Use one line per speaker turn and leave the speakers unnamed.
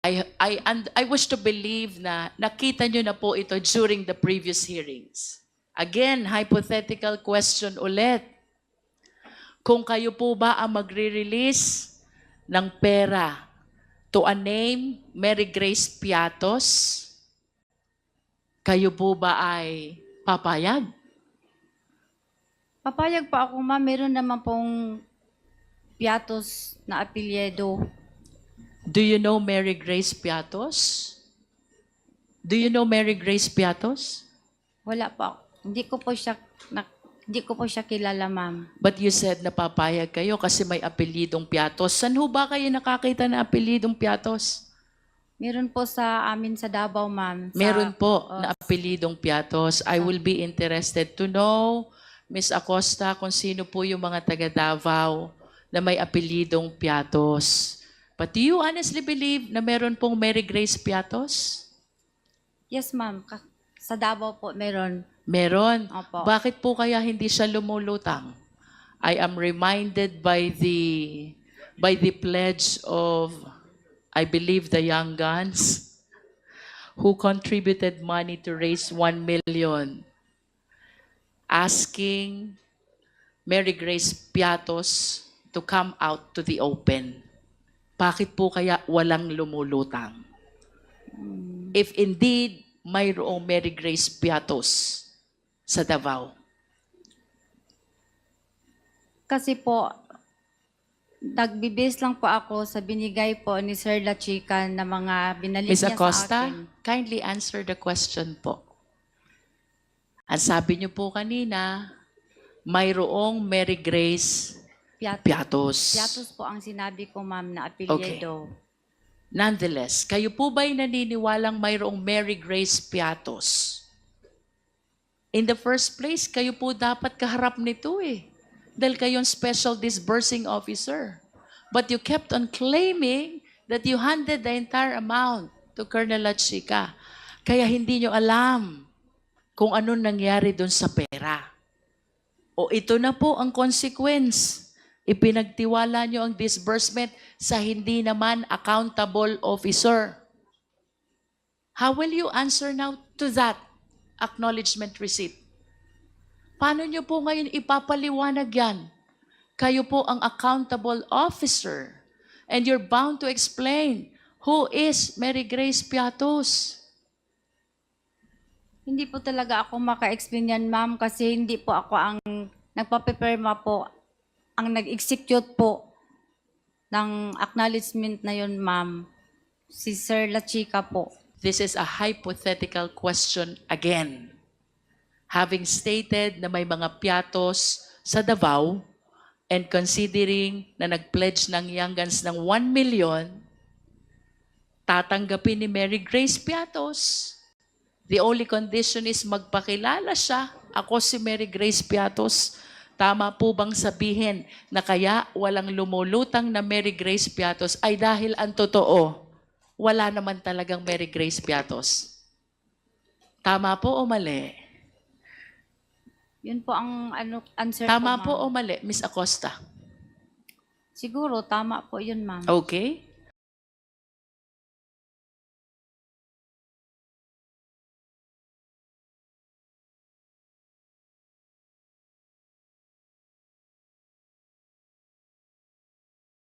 I wish to believe na nakita nyo na po ito during the previous hearings. Again, hypothetical question ulit. Kung kayo po ba ang magre-release ng pera to a name, Mary Grace Piatos, kayo po ba ay papayag?
Papayag pa ako, ma'am. Meron naman pong Piatos na apelyido.
Do you know Mary Grace Piatos? Do you know Mary Grace Piatos?
Wala pa. Hindi ko po siya kilala, ma'am.
But you said na papayag kayo kasi may apelidong Piatos. Saan ho ba kayo nakakita ng apelidong Piatos?
Meron po sa amin sa Davao, ma'am.
Meron po na apelidong Piatos. I will be interested to know, Ms. Acosta, kung sino po yung mga taga Davao na may apelidong Piatos. But do you honestly believe na meron pong Mary Grace Piatos?
Yes, ma'am. Sa Davao po meron.
Meron.
Opo.
Bakit po kaya hindi siya lumulutang? I am reminded by the pledge of, I believe, the Young Guns who contributed money to raise 1 million, asking Mary Grace Piatos to come out to the open. Bakit po kaya walang lumulutang? If indeed mayroong Mary Grace Piatos sa Davao.
Kasi po, nagbibase lang po ako sa binigay po ni Sir La Chica na mga binalik
Ms.
niya
Acosta,
sa akin.
kindly answer the question po. Ang sabi niyo po kanina, mayroong Mary Grace Piatos.
Piatos po ang sinabi ko, ma'am, na apelyido.
Nonetheless, kayo po ba'y naniniwalang mayroong Mary Grace Piatos? In the first place, kayo po dapat kaharap nito eh. Dahil kayong special disbursing officer. But you kept on claiming that you handed the entire amount to Colonel La Chica. Kaya hindi nyo alam kung ano nangyari doon sa pera. O ito na po ang consequence. Ipinagtiwala nyo ang disbursement sa hindi naman accountable officer. How will you answer now to that acknowledgement receipt? Paano nyo po ngayon ipapaliwanag yan? Kayo po ang accountable officer and you're bound to explain who is Mary Grace Piatos.
Hindi po talaga ako maka-explain yan, ma'am, kasi hindi po ako ang nagpapipirma po, ang nag-execute po ng acknowledgement na yun, ma'am. Si Sir La Chica po.
This is a hypothetical question again. Having stated na may mga Piatos sa Davao and considering na nag-pledge ng Young Guns ng 1 million, tatanggapin ni Mary Grace Piatos. The only condition is magpakilala siya. Ako si Mary Grace Piatos. Tama po bang sabihin na kaya walang lumulutang na Mary Grace Piatos ay dahil ang totoo, wala naman talagang Mary Grace Piatos? Tama po o mali?
Yun po ang answer
Tama
ko,
po
ma'am.
o mali, Miss Acosta?
Siguro, tama po yun, ma'am.
Okay.